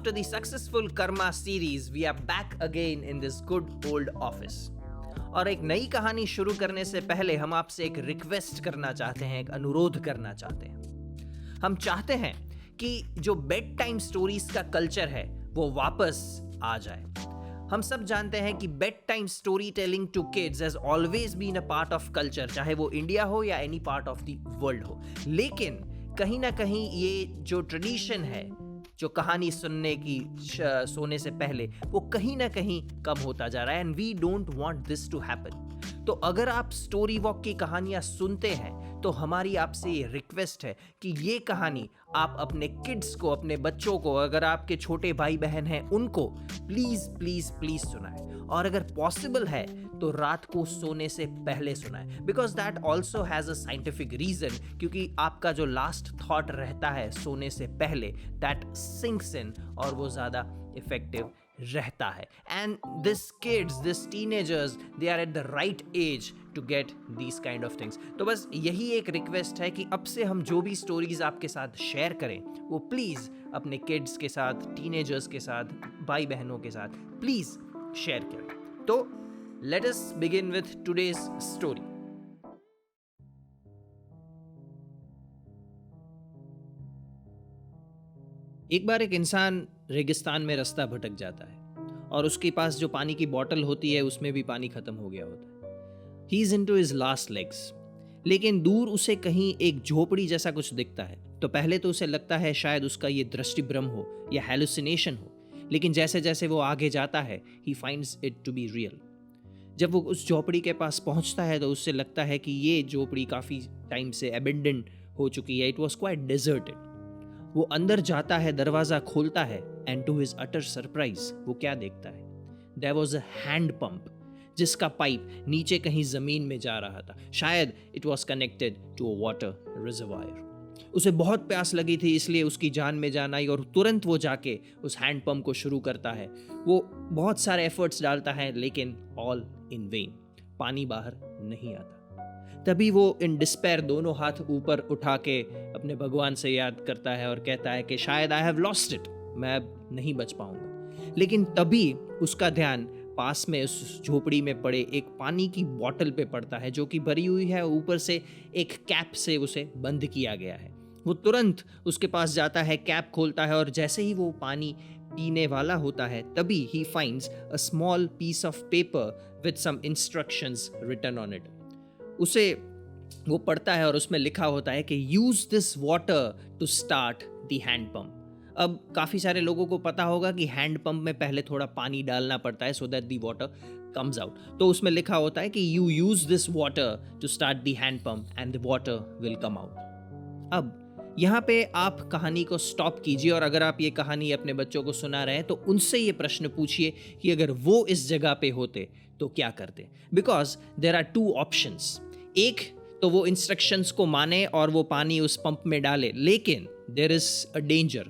After the successful Karma series, we are back again in this good old office. और एक नई कहानी शुरू करने से पहले हम आपसे एक रिक्वेस्ट करना चाहते हैं, एक अनुरोध करना चाहते हैं। हम चाहते हैं कि जो बेड टाइम स्टोरीज का कल्चर है वो वापस आ जाए। हम सब जानते हैं कि bed time story telling to kids has always been a part of culture, चाहे वो इंडिया हो या any part of the world हो। लेकिन कहीं ना कहीं ये जो ट्रेडिशन है, जो कहानी सुनने की सोने से पहले, वो कहीं ना कहीं कम होता जा रहा है and we don't want this to happen. तो अगर आप स्टोरी वॉक की कहानियां सुनते हैं तो हमारी आपसे ये रिक्वेस्ट है कि ये कहानी आप अपने किड्स को, अपने बच्चों को, अगर आपके छोटे भाई बहन हैं उनको प्लीज प्लीज प्लीज सुनाएं। और अगर पॉसिबल है तो रात को सोने से पहले सुनाएं, because that also has a scientific reason. क्योंकि आपका जो लास्ट थॉट रहता है सोने से पहले, दैट सिंक्स इन और वो ज़्यादा इफेक्टिव रहता है। And this kids, this teenagers, they are at the right age to get these kind of things. तो बस यही एक रिक्वेस्ट है कि अब से हम जो भी स्टोरीज आपके साथ शेयर करें वो प्लीज़ अपने किड्स के साथ, टीनेजर्स के साथ, भाई बहनों के साथ प्लीज़ शेयर करें। तो let us begin with today's story. एक बार एक इंसान रेगिस्तान में रास्ता भटक जाता है और उसके पास जो पानी की बोतल होती है उसमें भी पानी खत्म हो गया होता है। He is into his last legs. लेकिन दूर उसे कहीं एक झोपड़ी जैसा कुछ दिखता है। तो पहले तो उसे लगता है शायद उसका ये दृष्टि भ्रम हो या हेलुसिनेशन हो, लेकिन जैसे जैसे वो आगे जाता है he finds it to be real. जब वो उस झोपड़ी के पास पहुंचता है तो उससे लगता है कि ये झोपड़ी काफ़ी टाइम से अबेंडन हो चुकी है। It was quite deserted. वो अंदर जाता है, दरवाजा खोलता है and to his utter surprise वो क्या देखता है? There was a hand pump जिसका पाइप नीचे कहीं जमीन में जा रहा था। शायद it was connected to a water reservoir. उसे बहुत प्यास लगी थी, इसलिए उसकी जान में जान आई और तुरंत वो जाके उस हैंड पंप को शुरू करता है। वो बहुत सारे एफर्ट्स डालता है लेकिन ऑल इन वेन, पानी बाहर नहीं आता। तभी वो इन डिस्पेयर दोनों हाथ ऊपर उठा के अपने भगवान से याद करता है और कहता है कि शायद आई हैव लॉस्ट इट, मैं अब नहीं बच पाऊंगा। लेकिन तभी उसका ध्यान पास में उस झोपड़ी में पड़े एक पानी की बोतल पे पड़ता है जो कि भरी हुई है, ऊपर से एक कैप से उसे बंद किया गया है। वो तुरंत उसके पास जाता है, कैप खोलता है और जैसे ही वो पानी पीने वाला होता है तभी he finds a small piece of paper with some instructions written on it. उसे वो पढ़ता है और उसमें लिखा होता है कि use this water to start the hand pump. अब काफ़ी सारे लोगों को पता होगा कि हैंड पंप में पहले थोड़ा पानी डालना पड़ता है so that the water comes out. तो उसमें लिखा होता है कि you use this water to start the hand pump and the water will come out. अब यहाँ पे आप कहानी को स्टॉप कीजिए और अगर आप ये कहानी अपने बच्चों को सुना रहे हैं तो उनसे ये प्रश्न पूछिए कि अगर वो इस जगह पे होते तो क्या करते। Because there are two options. एक तो वो इंस्ट्रक्शंस को माने और वो पानी उस पंप में डाले, लेकिन देयर इज अ डेंजर।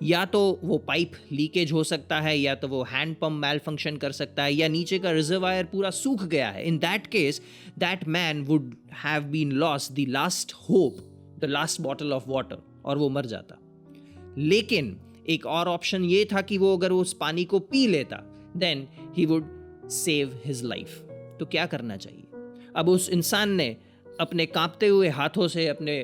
या तो वो पाइप लीकेज हो सकता है, या तो वो हैंड पंप मैल फंक्शन कर सकता है, या नीचे का रिजर्वायर पूरा सूख गया है। In that case that man would have been lost the last hope, the last bottle of water, और वो मर जाता। लेकिन एक और ऑप्शन ये था कि वो अगर उस पानी को पी लेता then he would save his life. तो क्या करना चाहिए? अब उस इंसान ने अपने कांपते हुए हाथों से अपने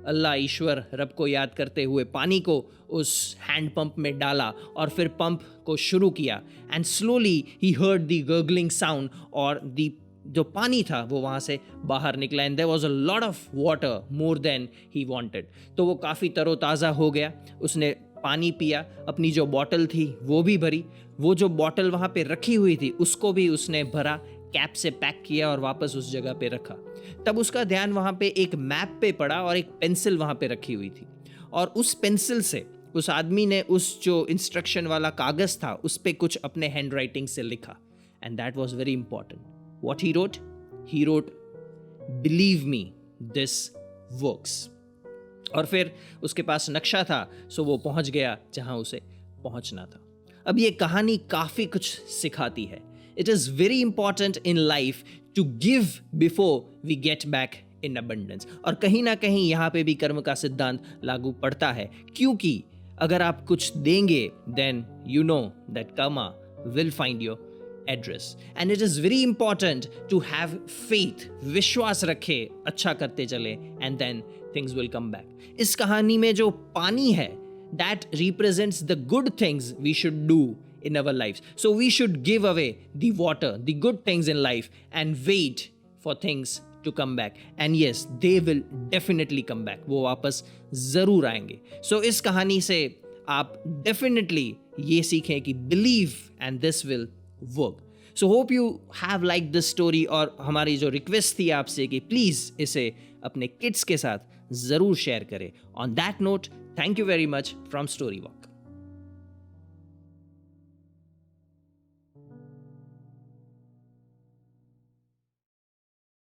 अल्लाह, ईश्वर, रब को याद करते हुए पानी को उस हैंड पंप में डाला और फिर पंप को शुरू किया and slowly he heard the gargling sound और द जो पानी था वो वहाँ से बाहर निकला and there was a lot of water more than he wanted. तो वो काफ़ी तरोताज़ा हो गया। उसने पानी पिया, अपनी जो बॉटल थी वो भी भरी, वो जो बॉटल वहाँ पे रखी हुई थी उसको भी उसने भरा, कैप से पैक किया और वापस उस जगह पे रखा। तब उसका ध्यान वहाँ पे एक मैप पे पड़ा और एक पेंसिल वहाँ पे रखी हुई थी और उस पेंसिल से उस आदमी ने उस जो इंस्ट्रक्शन वाला कागज़ था उस पे कुछ अपने हैंड राइटिंग से लिखा and that was very important. What he wrote? He wrote believe me this works. और फिर उसके पास नक्शा था, सो वो पहुंच गया जहां उसे पहुंचना था। अब ये कहानी काफ़ी कुछ सिखाती है। It is very important in life to give before we get back in abundance. और कहीं ना कहीं यहाँ पे भी कर्म का सिद्धांत लागू पड़ता है, क्योंकि अगर आप कुछ देंगे then you know that karma will find your address. And it is very important to have faith. विश्वास रखे, अच्छा करते चले, and then things will come back. इस कहानी में जो पानी है, that represents the good things we should do in our lives. So we should give away the water, the good things in life, and wait for things to come back. And yes, they will definitely come back. वो वापस जरूर आएंगे. So इस कहानी से आप definitely ये सीखें कि believe and this will work. So hope you have liked this story. और हमारी जो रिक्वेस्ट थी आपसे कि प्लीज इसे अपने किड्स के साथ जरूर शेयर करें. On that note, thank you very much from Storywalk.